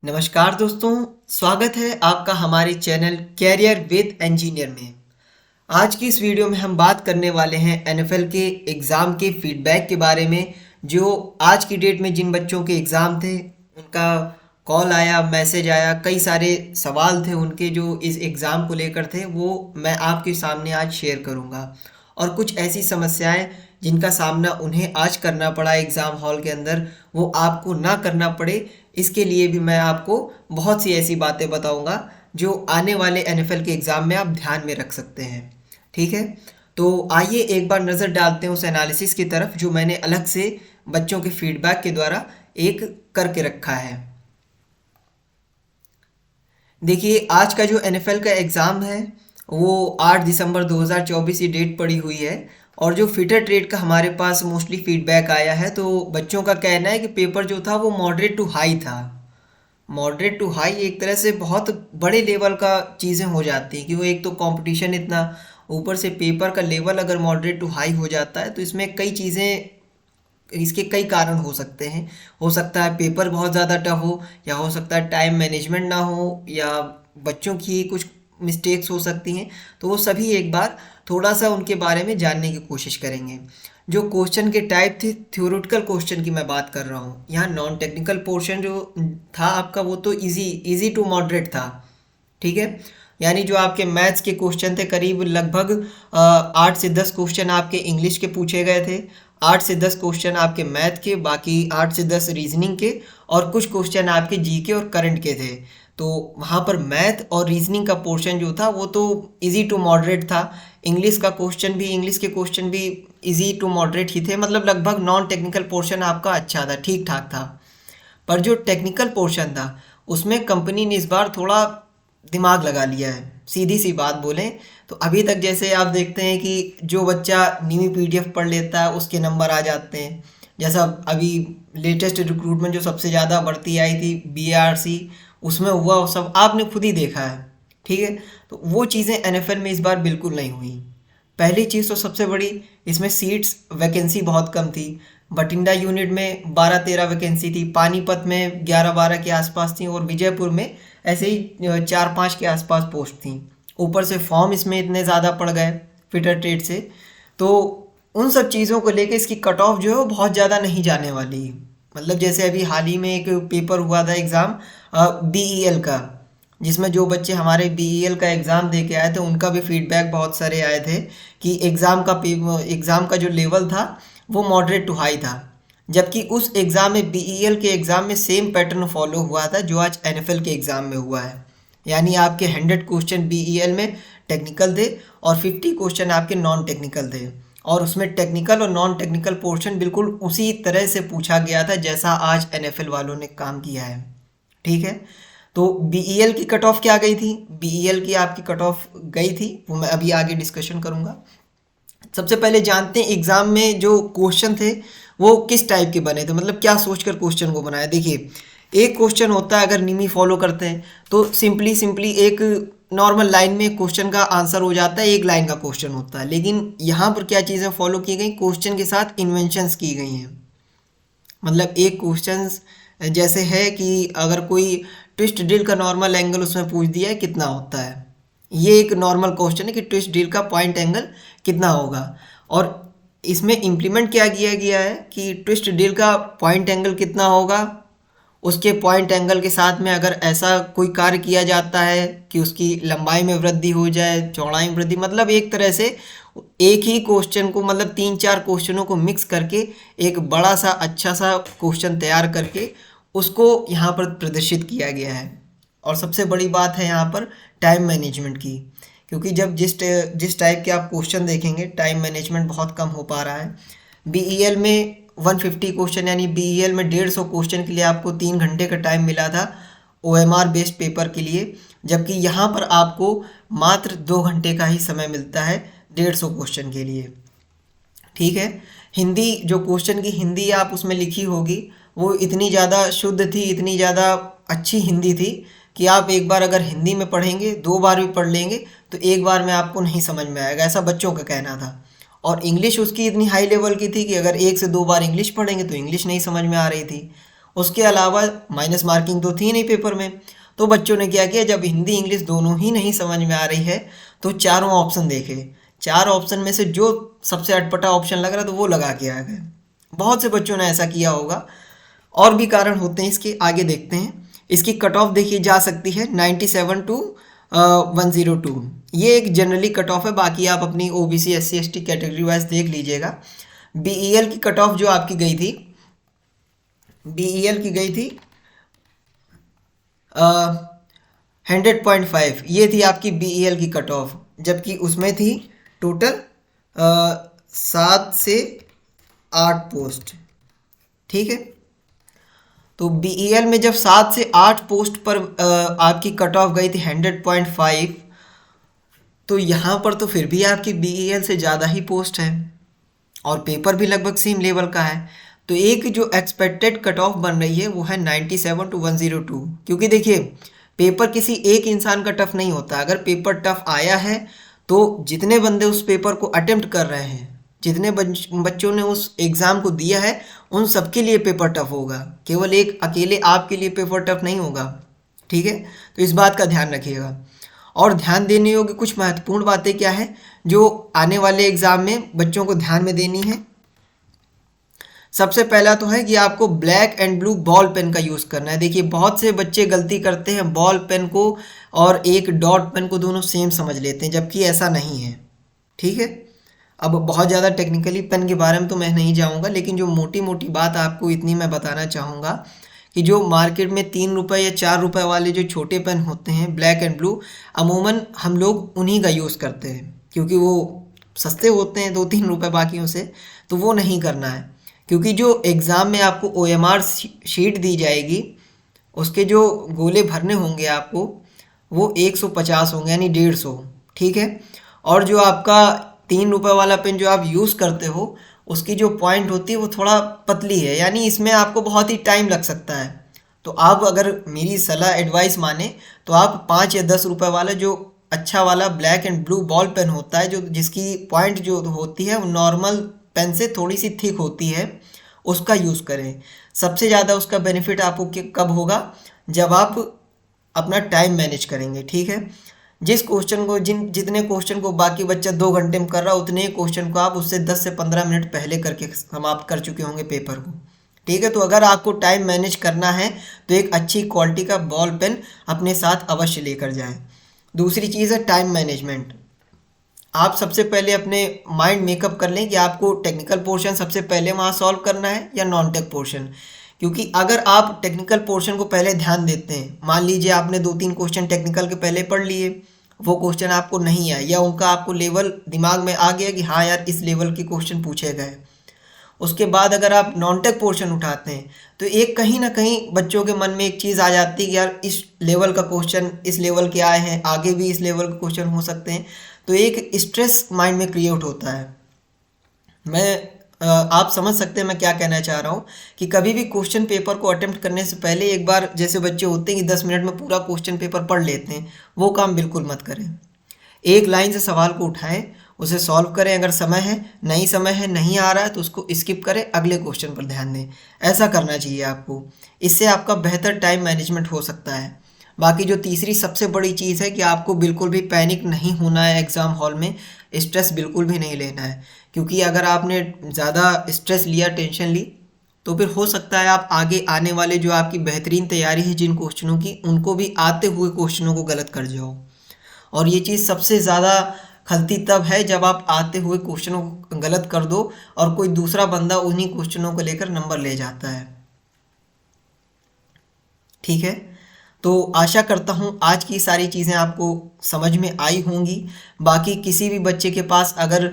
नमस्कार दोस्तों, स्वागत है आपका हमारे चैनल कैरियर विद इंजीनियर में। आज की इस वीडियो में हम बात करने वाले हैं एनएफएल के एग्ज़ाम के फीडबैक के बारे में। जो आज की डेट में जिन बच्चों के एग्ज़ाम थे उनका कॉल आया, मैसेज आया, कई सारे सवाल थे उनके जो इस एग्ज़ाम को लेकर थे, वो मैं आपके सामने आज शेयर करूँगा। और कुछ ऐसी समस्याएं जिनका सामना उन्हें आज करना पड़ा एग्ज़ाम हॉल के अंदर, वो आपको ना करना पड़े, इसके लिए भी मैं आपको बहुत सी ऐसी बातें बताऊंगा जो आने वाले एनएफएल के एग्ज़ाम में आप ध्यान में रख सकते हैं। ठीक है, तो आइए एक बार नज़र डालते हैं उस एनालिसिस की तरफ जो मैंने अलग से बच्चों के फीडबैक के द्वारा एक करके रखा है। देखिए, आज का जो एनएफएल का एग्ज़ाम है वो 8 दिसंबर 2024 की डेट पड़ी हुई है। और जो फिटर ट्रेड का हमारे पास मोस्टली फीडबैक आया है, तो बच्चों का कहना है कि पेपर जो था वो मॉडरेट टू हाई था। मॉडरेट टू हाई एक तरह से बहुत बड़े लेवल का चीज़ें हो जाती हैं कि वो एक तो कंपटीशन इतना, ऊपर से पेपर का लेवल अगर मॉडरेट टू हाई हो जाता है तो इसमें कई चीज़ें, इसके कई कारण हो सकते हैं। हो सकता है पेपर बहुत ज़्यादा टफ हो, या हो सकता है टाइम मैनेजमेंट ना हो, या बच्चों की कुछ मिस्टेक्स हो सकती हैं। तो वो सभी एक बार थोड़ा सा उनके बारे में जानने की कोशिश करेंगे। जो क्वेश्चन के टाइप थे, थ्योरेटिकल क्वेश्चन की मैं बात कर रहा हूँ। यहाँ नॉन टेक्निकल पोर्शन जो था आपका वो तो इजी टू मॉडरेट था। ठीक है, यानी जो आपके मैथ्स के क्वेश्चन थे, करीब लगभग 8 से 10 क्वेश्चन आपके इंग्लिश के पूछे गए थे, 8 से 10 क्वेश्चन आपके मैथ के, बाकी 8 से 10 रीजनिंग के, और कुछ क्वेश्चन आपके जीके और करंट के थे। तो वहाँ पर मैथ और रीजनिंग का पोर्शन जो था वो तो इजी टू मॉडरेट था। इंग्लिश के क्वेश्चन भी इजी टू मॉडरेट ही थे, मतलब लगभग नॉन टेक्निकल पोर्शन आपका अच्छा था, ठीक ठाक था। पर जो टेक्निकल पोर्शन था उसमें कंपनी ने इस बार थोड़ा दिमाग लगा लिया है। सीधी सी बात बोलें तो अभी तक जैसे आप देखते हैं कि जो बच्चा न्यू पीडीएफ पढ़ लेता है उसके नंबर आ जाते हैं। जैसा अभी लेटेस्ट रिक्रूटमेंट जो सबसे ज़्यादा भर्ती आई थी बीआरसी, उसमें हुआ, वो सब आपने खुद ही देखा है। ठीक है, तो वो चीज़ें एनएफएल में इस बार बिल्कुल नहीं हुई। पहली चीज़ तो सबसे बड़ी, इसमें सीट्स वैकेंसी बहुत कम थी। बठिंडा यूनिट में 12-13 वैकेंसी थी, पानीपत में 11-12 के आसपास थी, और विजयपुर में ऐसे ही 4-5 के आसपास पोस्ट थी। ऊपर से फॉर्म इसमें इतने ज़्यादा पड़ गए फिटर ट्रेड से, तो उन सब चीज़ों को लेकर इसकी कट ऑफ जो है वो बहुत ज़्यादा नहीं जाने वाली। मतलब जैसे अभी हाल ही में एक पेपर हुआ था एग्ज़ाम बीईएल का, जिसमें जो बच्चे हमारे बीईएल का एग्ज़ाम दे के आए थे उनका भी फीडबैक बहुत सारे आए थे कि एग्ज़ाम का जो लेवल था वो मॉडरेट टू हाई था। जबकि उस एग्ज़ाम में, बीईएल के एग्ज़ाम में सेम पैटर्न फॉलो हुआ था जो आज एनएफएल के एग्ज़ाम में हुआ है। यानी आपके 100 क्वेश्चन बीईएल में टेक्निकल थे और 50 क्वेश्चन आपके नॉन टेक्निकल थे, और उसमें टेक्निकल और नॉन टेक्निकल पोर्शन बिल्कुल उसी तरह से पूछा गया था जैसा आज एनएफएल वालों ने काम किया है। ठीक है, तो बीईएल की कट ऑफ क्या गई थी, बीईएल की आपकी कट ऑफ गई थी, वो मैं अभी आगे डिस्कशन करूँगा। सबसे पहले जानते हैं एग्ज़ाम में जो क्वेश्चन थे वो किस टाइप के बने थे, मतलब क्या सोचकर क्वेश्चन को बनाया। देखिए, एक क्वेश्चन होता है, अगर निमी फॉलो करते हैं तो सिंपली एक नॉर्मल लाइन में क्वेश्चन का आंसर हो जाता है, एक लाइन का क्वेश्चन होता है। लेकिन यहाँ पर क्या चीज़ें फॉलो की गई, क्वेश्चन के साथ इन्वेंशंस की गई हैं। मतलब एक क्वेश्चन जैसे है कि अगर कोई ट्विस्ट ड्रिल का नॉर्मल एंगल उसमें पूछ दिया है कितना होता है, ये एक नॉर्मल क्वेश्चन है कि ट्विस्ट ड्रिल का पॉइंट एंगल कितना होगा। और इसमें इम्प्लीमेंट क्या किया गया है कि ट्विस्ट ड्रिल का पॉइंट एंगल कितना होगा, उसके पॉइंट एंगल के साथ में अगर ऐसा कोई कार्य किया जाता है कि उसकी लंबाई में वृद्धि हो जाए, चौड़ाई में वृद्धि, मतलब एक तरह से एक ही क्वेश्चन को, मतलब 3-4 क्वेश्चनों को मिक्स करके एक बड़ा सा अच्छा सा क्वेश्चन तैयार करके उसको यहाँ पर प्रदर्शित किया गया है। और सबसे बड़ी बात है यहाँ पर टाइम मैनेजमेंट की, क्योंकि जब जिस टाइप के आप क्वेश्चन देखेंगे, टाइम मैनेजमेंट बहुत कम हो पा रहा है। बीईएल में 150 क्वेश्चन, यानी बीईएल में 150 क्वेश्चन के लिए आपको 3 घंटे का टाइम मिला था ओएमआर बेस्ड पेपर के लिए, जबकि यहाँ पर आपको मात्र 2 घंटे का ही समय मिलता है 150 क्वेश्चन के लिए। ठीक है, हिंदी, जो क्वेश्चन की हिंदी आप उसमें लिखी होगी वो इतनी ज़्यादा शुद्ध थी, इतनी ज़्यादा अच्छी हिंदी थी कि आप एक बार अगर हिंदी में पढ़ेंगे, 2 बार भी पढ़ लेंगे तो एक बार में आपको नहीं समझ में आएगा, ऐसा बच्चों का कहना था। और इंग्लिश उसकी इतनी हाई लेवल की थी कि अगर 1 से 2 बार इंग्लिश पढ़ेंगे तो इंग्लिश नहीं समझ में आ रही थी। उसके अलावा माइनस मार्किंग तो थी नहीं पेपर में। तो बच्चों ने क्या किया, जब हिंदी इंग्लिश दोनों ही नहीं समझ में आ रही है तो चारों ऑप्शन देखे, चार ऑप्शन में से जो सबसे अटपटा ऑप्शन लग रहा तो वो लगा के आ गए। बहुत से बच्चों ने ऐसा किया होगा। और भी कारण होते हैं इसके, आगे देखते हैं। इसकी कट ऑफ देखी जा सकती है 97 टू 102। ये एक जनरली कट ऑफ है, बाकी आप अपनी OBC SC ST category wise देख लीजिएगा। BEL की कट ऑफ जो आपकी गई थी, BEL की गई थी 100.5, ये थी आपकी BEL की कट ऑफ, जबकि उसमें थी टोटल 7 से 8 पोस्ट। ठीक है, तो BEL में जब 7 से 8 पोस्ट पर आपकी कट ऑफ गई थी 100.5, तो यहाँ पर तो फिर भी आपकी BEL से ज़्यादा ही पोस्ट है और पेपर भी लगभग सेम लेवल का है। तो एक जो एक्सपेक्टेड कट ऑफ बन रही है वो है 97 टू 102। क्योंकि देखिए, पेपर किसी एक इंसान का टफ नहीं होता। अगर पेपर टफ आया है तो जितने बंदे उस पेपर को अटेम्प्ट कर रहे हैं, जितने बच्चों ने उस एग्ज़ाम को दिया है, उन सबके लिए पेपर टफ होगा। केवल एक अकेले आपके लिए पेपर टफ नहीं होगा। ठीक है, तो इस बात का ध्यान रखिएगा। और ध्यान देने योग्य कुछ महत्वपूर्ण बातें क्या है जो आने वाले एग्ज़ाम में बच्चों को ध्यान में देनी है। सबसे पहला तो है कि आपको black and blue ball pen का यूज़ करना है। देखिए, बहुत से बच्चे गलती करते हैं, बॉल पेन को और एक डॉट पेन को दोनों सेम समझ लेते हैं, जबकि ऐसा नहीं है। ठीक है, अब बहुत ज़्यादा टेक्निकली पेन के बारे में तो मैं नहीं जाऊँगा, लेकिन जो मोटी मोटी बात आपको इतनी मैं बताना चाहूँगा कि जो मार्केट में 3 रुपये या 4 रुपये वाले जो छोटे पेन होते हैं ब्लैक एंड ब्लू, अमूमन हम लोग उन्हीं का यूज़ करते हैं क्योंकि वो सस्ते होते हैं 2-3 रुपये बाकियों से। तो वो नहीं करना है, क्योंकि जो एग्ज़ाम में आपको OMR शीट दी जाएगी, उसके जो गोले भरने होंगे आपको वो 150 होंगे, यानी 150। ठीक है, और जो आपका 3 रुपये वाला पेन जो आप यूज़ करते हो, उसकी जो पॉइंट होती है वो थोड़ा पतली है, यानी इसमें आपको बहुत ही टाइम लग सकता है। तो आप अगर मेरी सलाह एडवाइस माने तो आप 5 या 10 रुपये वाला जो अच्छा वाला black and blue ball pen होता है, जो जिसकी पॉइंट जो होती है वो नॉर्मल पेन से थोड़ी सी थिक होती है, उसका यूज़ करें। सबसे ज़्यादा उसका बेनिफिट आपको कब होगा, जब आप अपना टाइम मैनेज करेंगे। ठीक है, जिस क्वेश्चन को जितने क्वेश्चन को बाकी बच्चा 2 घंटे में कर रहा है, उतने क्वेश्चन को आप उससे 10 से 15 मिनट पहले करके समाप्त कर चुके होंगे पेपर को। ठीक है, तो अगर आपको टाइम मैनेज करना है तो एक अच्छी क्वालिटी का बॉल पेन अपने साथ अवश्य लेकर जाएं। दूसरी चीज़ है टाइम मैनेजमेंट। आप सबसे पहले अपने माइंड मेकअप कर लें कि आपको टेक्निकल पोर्शन सबसे पहले वहाँ सॉल्व करना है या नॉन टेक पोर्शन। क्योंकि अगर आप टेक्निकल पोर्शन को पहले ध्यान देते हैं, मान लीजिए आपने 2-3 क्वेश्चन टेक्निकल के पहले पढ़ लिए, वो क्वेश्चन आपको नहीं आए या उनका आपको लेवल दिमाग में आ गया कि हाँ यार इस लेवल के क्वेश्चन पूछे गए, उसके बाद अगर आप नॉन टेक पोर्शन उठाते हैं तो एक कहीं ना कहीं बच्चों के मन में एक चीज़ आ जाती है कि यार इस लेवल का क्वेश्चन इस लेवल के आए हैं, आगे भी इस लेवल के क्वेश्चन हो सकते हैं। तो एक स्ट्रेस माइंड में क्रिएट होता है। आप समझ सकते हैं मैं क्या कहना चाह रहा हूँ कि कभी भी क्वेश्चन पेपर को अटेम्प्ट करने से पहले एक बार, जैसे बच्चे होते हैं कि 10 मिनट में पूरा क्वेश्चन पेपर पढ़ लेते हैं, वो काम बिल्कुल मत करें। एक लाइन से सवाल को उठाएं, उसे सॉल्व करें। अगर समय है, नहीं आ रहा है तो उसको स्किप करें, अगले क्वेश्चन पर ध्यान दें। ऐसा करना चाहिए आपको, इससे आपका बेहतर टाइम मैनेजमेंट हो सकता है। बाकी जो तीसरी सबसे बड़ी चीज़ है कि आपको बिल्कुल भी पैनिक नहीं होना है एग्ज़ाम हॉल में, स्ट्रेस बिल्कुल भी नहीं लेना है। क्योंकि अगर आपने ज़्यादा स्ट्रेस लिया, टेंशन ली, तो फिर हो सकता है आप आगे आने वाले जो आपकी बेहतरीन तैयारी है जिन क्वेश्चनों की, उनको भी आते हुए क्वेश्चनों को गलत कर जाओ। और ये चीज़ सबसे ज़्यादा खलती तब है जब आप आते हुए क्वेश्चनों को गलत कर दो और कोई दूसरा बंदा उन्हीं क्वेश्चनों को लेकर नंबर ले जाता है। ठीक है, तो आशा करता हूँ आज की सारी चीज़ें आपको समझ में आई होंगी। बाकी किसी भी बच्चे के पास अगर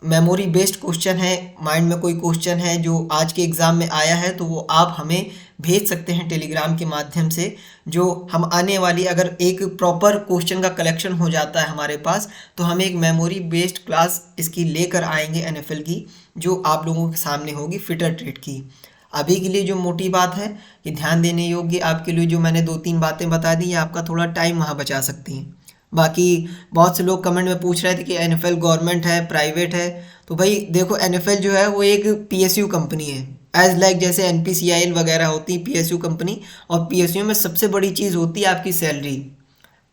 मेमोरी बेस्ड क्वेश्चन है, माइंड में कोई क्वेश्चन है जो आज के एग्ज़ाम में आया है, तो वो आप हमें भेज सकते हैं टेलीग्राम के माध्यम से। जो हम आने वाली, अगर एक प्रॉपर क्वेश्चन का कलेक्शन हो जाता है हमारे पास, तो हम एक मेमोरी बेस्ड क्लास इसकी लेकर आएंगे NFL की, जो आप लोगों के सामने होगी फिटर ट्रेड की। अभी के लिए जो मोटी बात है कि ध्यान देने योग्य आपके लिए जो मैंने 2-3 बातें बता दी, आपका थोड़ा टाइम वहाँ बचा सकती हैं। बाकी बहुत से लोग कमेंट में पूछ रहे थे कि NFL गवर्नमेंट है प्राइवेट है, तो भाई देखो NFL जो है वो एक PSU कंपनी है, एज लाइक जैसे NPCIL वगैरह होती है PSU कंपनी। और PSU में सबसे बड़ी चीज़ होती है आपकी सैलरी।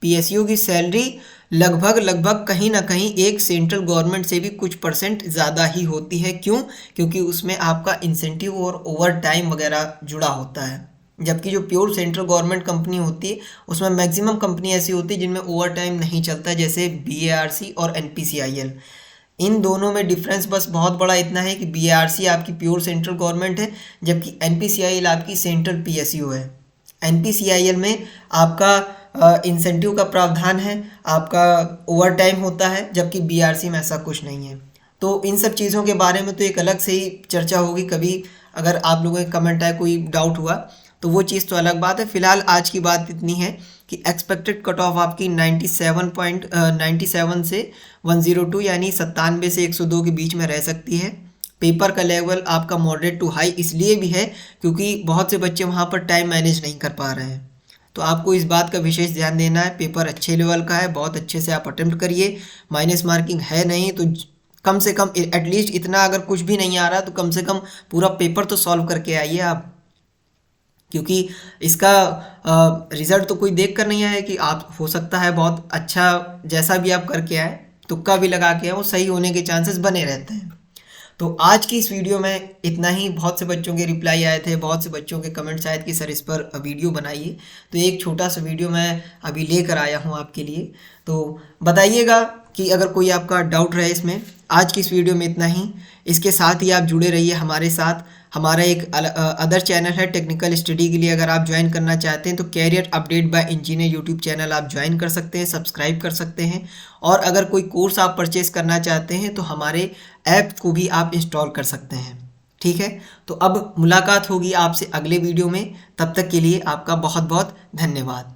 PSU की सैलरी लगभग कहीं ना कहीं एक सेंट्रल गवर्नमेंट से भी कुछ परसेंट ज़्यादा ही होती है। क्यों? क्योंकि उसमें आपका इंसेंटिव और ओवर टाइम वगैरह जुड़ा होता है। जबकि जो प्योर सेंट्रल गवर्नमेंट कंपनी होती है उसमें मैक्सिमम कंपनी ऐसी होती है जिनमें ओवर टाइम नहीं चलता, जैसे BARC और NPCIL। इन दोनों में डिफरेंस बस बहुत बड़ा इतना है कि BARC आपकी प्योर सेंट्रल गवर्नमेंट है, जबकि NPCIL आपकी सेंट्रल PSU है। NPCIL में आपका इंसेंटिव का प्रावधान है, आपका ओवर टाइम होता है, जबकि BARC में ऐसा कुछ नहीं है। तो इन सब चीज़ों के बारे में तो एक अलग से ही चर्चा होगी कभी, अगर आप लोगों के कमेंट आए कोई डाउट हुआ तो वो चीज़ तो अलग बात है। फिलहाल आज की बात इतनी है कि एक्सपेक्टेड कट ऑफ आपकी 97 से 102 यानी 97 से 102 के बीच में रह सकती है। पेपर का लेवल आपका मॉडरेट टू हाई इसलिए भी है क्योंकि बहुत से बच्चे वहाँ पर टाइम मैनेज नहीं कर पा रहे हैं। तो आपको इस बात का विशेष ध्यान देना है। पेपर अच्छे लेवल का है, बहुत अच्छे से आप अटेम्प्ट करिए। माइनस मार्किंग है नहीं तो कम से कम एटलीस्ट इतना, अगर कुछ भी नहीं आ रहा तो कम से कम पूरा पेपर तो सॉल्व करके आइए आप, क्योंकि इसका रिज़ल्ट तो कोई देख कर नहीं आया कि आप हो सकता है बहुत अच्छा जैसा भी आप करके आए, तुक्का भी लगा के आए, वो सही होने के चांसेस बने रहते हैं। तो आज की इस वीडियो में इतना ही। बहुत से बच्चों के रिप्लाई आए थे, बहुत से बच्चों के कमेंट्स आए थे कि सर इस पर वीडियो बनाइए, तो एक छोटा सा वीडियो मैं अभी लेकर आया हूँ आपके लिए। तो बताइएगा कि अगर कोई आपका डाउट रहे इसमें। आज की इस वीडियो में इतना ही। इसके साथ ही आप जुड़े रहिए हमारे साथ। हमारा एक अदर चैनल है टेक्निकल स्टडी के लिए, अगर आप ज्वाइन करना चाहते हैं तो career update by engineer YouTube channel आप ज्वाइन कर सकते हैं, सब्सक्राइब कर सकते हैं। और अगर कोई कोर्स आप परचेस करना चाहते हैं तो हमारे ऐप को भी आप इंस्टॉल कर सकते हैं। ठीक है, तो अब मुलाकात होगी आपसे अगले वीडियो में। तब तक के लिए आपका बहुत बहुत धन्यवाद।